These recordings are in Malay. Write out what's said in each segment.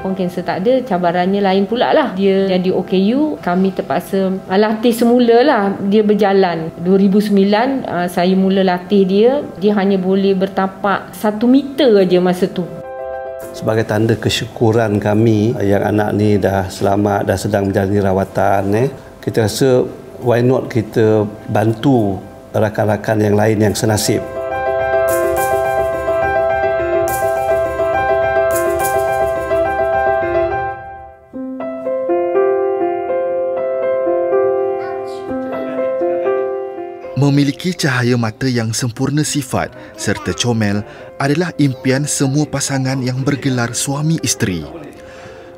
Walaupun kanser tak ada, cabarannya lain pula lah. Dia jadi OKU, kami terpaksa latih semula lah. Dia berjalan. 2009 saya mula latih dia. Dia hanya boleh bertapak 1 meter aja masa tu. Sebagai tanda kesyukuran kami yang anak ni dah selamat, dah sedang menjalani rawatan, kita rasa why not kita bantu rakan-rakan yang lain yang senasib. Memiliki cahaya mata yang sempurna sifat serta comel adalah impian semua pasangan yang bergelar suami isteri.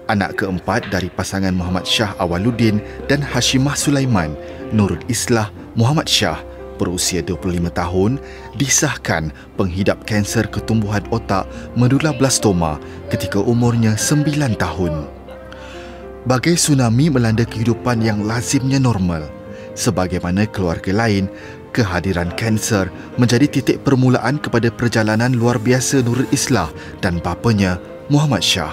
Anak keempat dari pasangan Muhammad Shah Awaluddin dan Hashimah Sulaiman, Nurul Islah Muhammad Shah, berusia 25 tahun, disahkan penghidap kanser ketumbuhan otak medulablastoma ketika umurnya 9 tahun. Bagai tsunami melanda kehidupan yang lazimnya normal, sebagaimana keluarga lain, kehadiran kanser menjadi titik permulaan kepada perjalanan luar biasa Nurul Islah dan bapanya Muhammad Shah.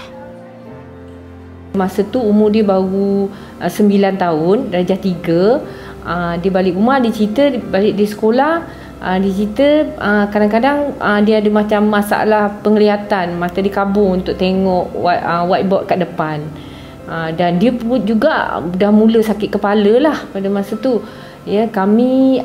Masa tu umur dia baru 9 tahun, darjah 3. Dia balik rumah, dia cerita balik di sekolah, dia cerita kadang-kadang dia ada macam masalah penglihatan, mata dia kabur untuk tengok whiteboard kat depan. Dan dia pun juga dah mula sakit kepala lah pada masa tu. Ya, kami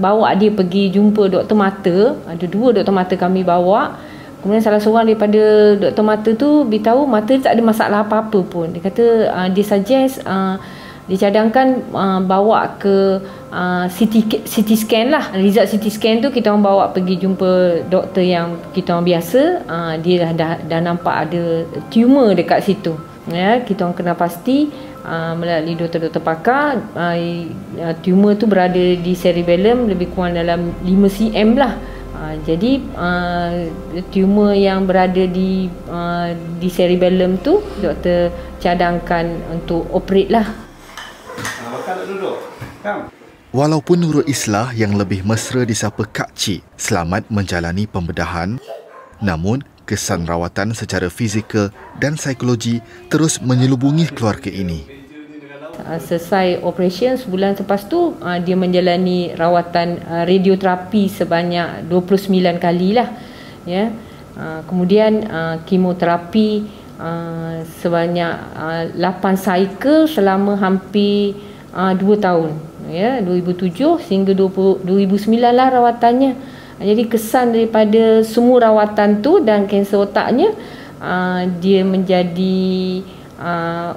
bawa dia pergi jumpa doktor mata. Ada 2 doktor mata kami bawa. Kemudian salah seorang daripada doktor mata tu beritahu mata tak ada masalah apa-apa pun. Dia kata dia suggest dia cadangkan bawa ke CT scan lah. Result CT scan tu kita orang bawa pergi jumpa doktor yang kita orang biasa. Dia dah nampak ada tumor dekat situ. Ya, kita orang kena pasti melalui doktor-doktor pakar tumor tu berada di cerebellum lebih kurang dalam 5 cm lah. Jadi tumor yang berada di cerebellum tu doktor cadangkan untuk operate lah. Walaupun Nurul Islah yang lebih mesra disapa Kak Cik selamat menjalani pembedahan, namun kesan rawatan secara fizikal dan psikologi terus menyelubungi keluarga ini. Selesai operation sebulan lepas tu dia menjalani rawatan radioterapi sebanyak 29 kali lah. Ya. Kemudian kemoterapi sebanyak 8 cycle selama hampir 2 tahun. Ya, 2007 sehingga 2009 lah rawatannya. Jadi kesan daripada semua rawatan tu dan kanser otaknya, dia menjadi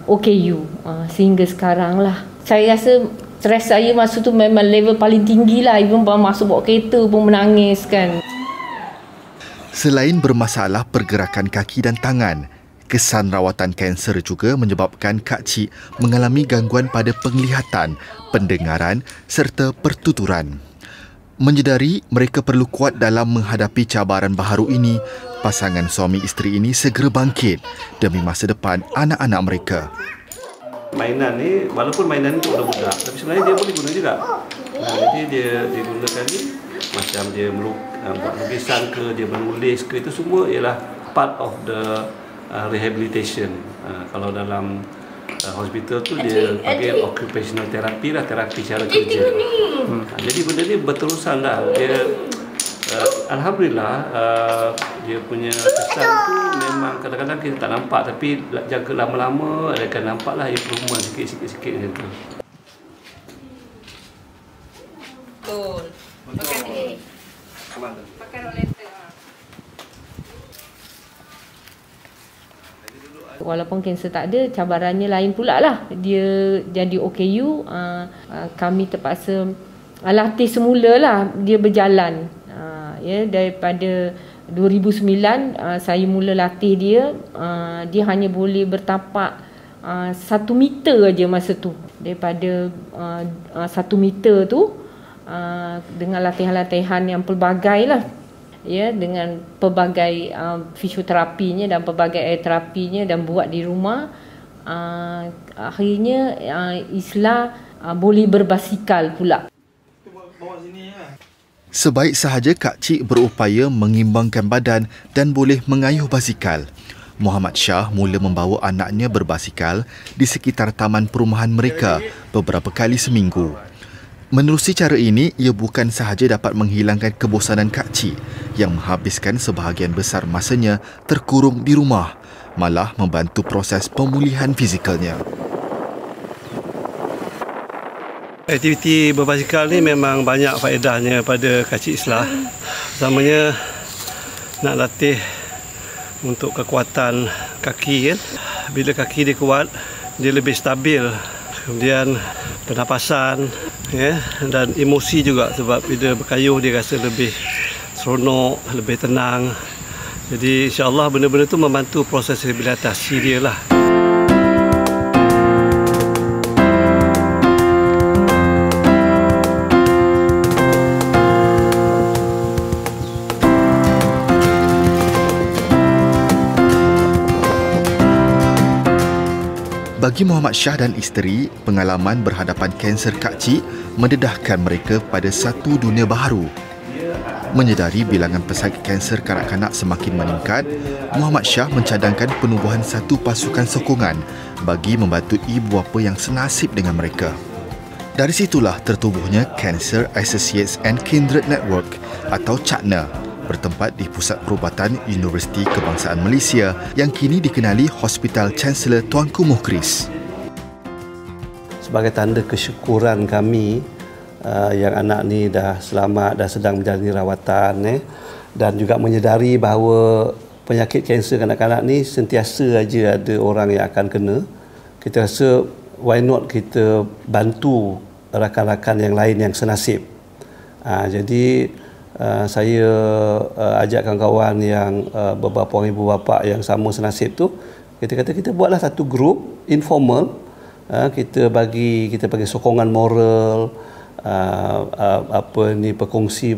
OKU sehingga sekarang lah. Saya rasa stres saya masa tu memang level paling tinggi lah. Even masuk bawa kereta pun menangis kan. Selain bermasalah pergerakan kaki dan tangan, kesan rawatan kanser juga menyebabkan Kak Cik mengalami gangguan pada penglihatan, pendengaran serta pertuturan. Menyedari mereka perlu kuat dalam menghadapi cabaran baharu ini, pasangan suami isteri ini segera bangkit demi masa depan anak-anak mereka. Mainan ni, walaupun mainan itu budak-budak, tapi sebenarnya dia boleh guna juga. Jadi dia gunakan ni, macam dia buat lukisan ke, dia menulis ke, itu semua ialah part of the rehabilitation. Kalau dalam hospital tu dia panggil occupational therapy lah, terapi cara kerja. Jadi benda ni berterusan dah. Dia alhamdulillah dia punya kesan tu memang kadang-kadang kita tak nampak, tapi jaga lama-lama akan nampaklah improvement sikit-sikit macam tu. Betul. Pakai rollator. Walaupun kanser tak ada, cabarannya lain pula lah. Dia jadi OKU, kami terpaksa latih semula lah. Dia berjalan. Ya, daripada 2009 saya mula latih dia. Dia hanya boleh bertapak 1 meter aja masa tu. Daripada 1 meter tu dengan latihan-latihan yang pelbagai lah. Ya, dengan pelbagai fisioterapinya dan pelbagai air terapinya dan buat di rumah, akhirnya Islah boleh berbasikal pula. Sebaik sahaja Kak Cik berupaya mengimbangkan badan dan boleh mengayuh basikal, Muhammad Shah mula membawa anaknya berbasikal di sekitar taman perumahan mereka beberapa kali seminggu. Menerusi cara ini, ia bukan sahaja dapat menghilangkan kebosanan Kak Cik yang menghabiskan sebahagian besar masanya terkurung di rumah, malah membantu proses pemulihan fizikalnya. Aktiviti berbasikal ni memang banyak faedahnya pada Kak Cik Islah. Pertamanya nak latih untuk kekuatan kaki kan. Bila kaki dia kuat, dia lebih stabil. Kemudian pernafasan ya, dan emosi juga, sebab bila berkayuh dia rasa lebih seronok, lebih tenang. Jadi insya-Allah benda-benda tu membantu proses rehabilitasi dia lah. Bagi Muhammad Shah dan isteri, pengalaman berhadapan kanser Kak Cik mendedahkan mereka pada satu dunia baharu. Menyedari bilangan pesakit kanser kanak-kanak semakin meningkat, Muhammad Shah mencadangkan penubuhan satu pasukan sokongan bagi membantu ibu bapa yang senasib dengan mereka. Dari situlah tertubuhnya Cancer Associates and Kindred Network atau CAKNA, bertempat di Pusat Perubatan Universiti Kebangsaan Malaysia yang kini dikenali Hospital Chancellor Tuanku Mukhris. Sebagai tanda kesyukuran kami yang anak ni dah selamat, dah sedang menjalani rawatan dan juga menyedari bahawa penyakit kanser kanak-kanak ni sentiasa aja ada orang yang akan kena. Kita rasa why not kita bantu rakan-rakan yang lain yang senasib. Jadi saya ajak kawan-kawan yang beberapa orang ibu bapa yang sama senasib tu, kita kata kita buatlah satu grup informal, kita bagi sokongan moral, berkongsi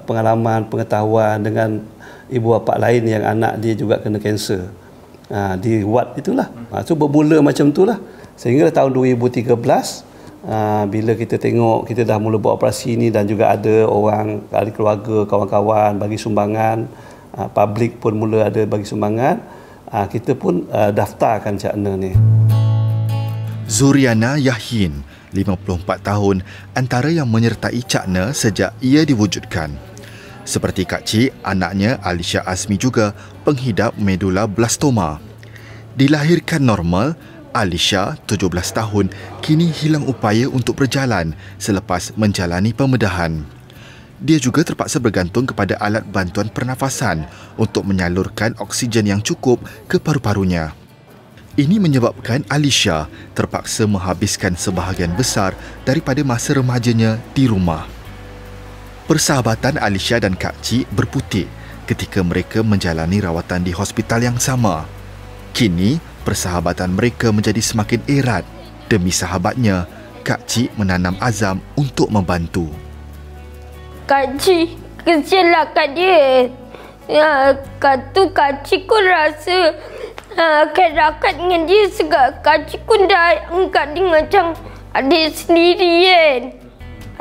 pengalaman, pengetahuan dengan ibu bapa lain yang anak dia juga kena kanser. Di ward itulah. So bermula macam itulah sehingga tahun 2013 bila kita tengok kita dah mula buat operasi ni dan juga ada orang ahli keluarga, kawan-kawan bagi sumbangan, publik pun mula ada bagi sumbangan, kita pun daftarkan CAKNA ni. Zuriana Yahin, 54 tahun, antara yang menyertai CAKNA sejak ia diwujudkan. Seperti Kak Cik, anaknya Alisha Azmi juga penghidap medulablastoma. Dilahirkan normal, Alisha, 17 tahun, kini hilang upaya untuk berjalan selepas menjalani pembedahan. Dia juga terpaksa bergantung kepada alat bantuan pernafasan untuk menyalurkan oksigen yang cukup ke paru-parunya. Ini menyebabkan Alisha terpaksa menghabiskan sebahagian besar daripada masa remajanya di rumah. Persahabatan Alisha dan Kak Cik berputik ketika mereka menjalani rawatan di hospital yang sama. Kini, persahabatan mereka menjadi semakin erat. Demi sahabatnya, Kak Cik menanam azam untuk membantu. Kak Cik, kesianlah kat dia. Kak Cik pun rasa rakat dengan dia segala. Kak Cik pun dah angkat dia macam adik sendiri kan.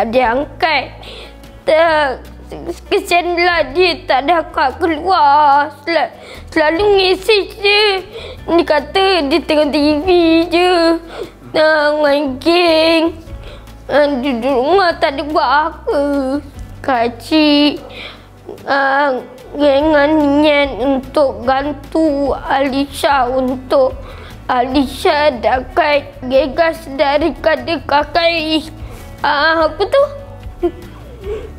Adik angkat. Kesianlah dia tak dapat keluar. Selalu mesej je. Dia kata dia tengok TV je. Main game. Duduk rumah tak ada buat apa. Kak Cik dengan niat untuk bantu Alisha, untuk Alisha dapat gegas daripada kakak apa tu?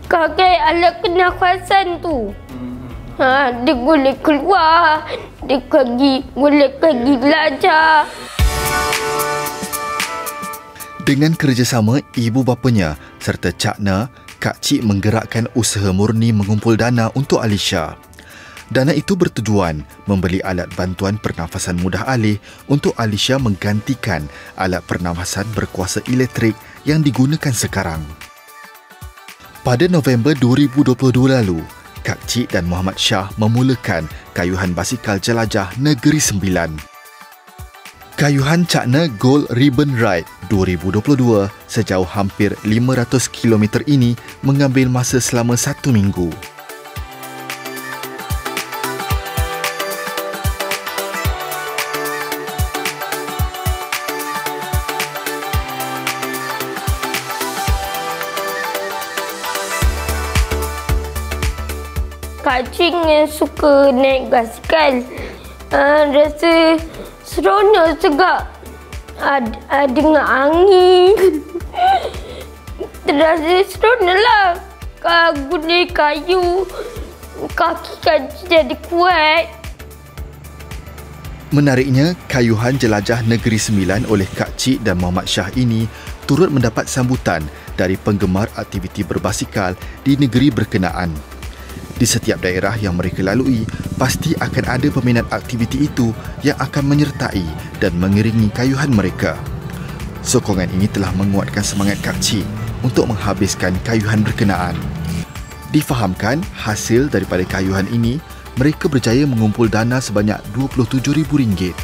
Kakak alat pernafasan tu. Dia boleh keluar, dia boleh pergi belajar. Dengan kerjasama ibu bapanya serta CAKNA, Kak Cik menggerakkan usaha murni mengumpul dana untuk Alisha. Dana itu bertujuan membeli alat bantuan pernafasan mudah alih untuk Alisha menggantikan alat pernafasan berkuasa elektrik yang digunakan sekarang. Pada November 2022 lalu, Kak Cik dan Muhammad Shah memulakan kayuhan basikal jelajah Negeri Sembilan. Kayuhan CAKNA Gold Ribbon Ride 2022 sejauh hampir 500 km ini mengambil masa selama 1 minggu. Kak Cik yang suka naik basikal. Rasa seronok juga. Dengar angin. Terasa seronok lah. Guna kayu. Kaki Kak Cik jadi kuat. Menariknya, kayuhan jelajah Negeri Sembilan oleh Kak Cik dan Muhammad Shah ini turut mendapat sambutan dari penggemar aktiviti berbasikal di negeri berkenaan. Di setiap daerah yang mereka lalui, pasti akan ada peminat aktiviti itu yang akan menyertai dan mengiringi kayuhan mereka. Sokongan ini telah menguatkan semangat Kak Cik untuk menghabiskan kayuhan berkenaan. Difahamkan, hasil daripada kayuhan ini, mereka berjaya mengumpul dana sebanyak RM27,000.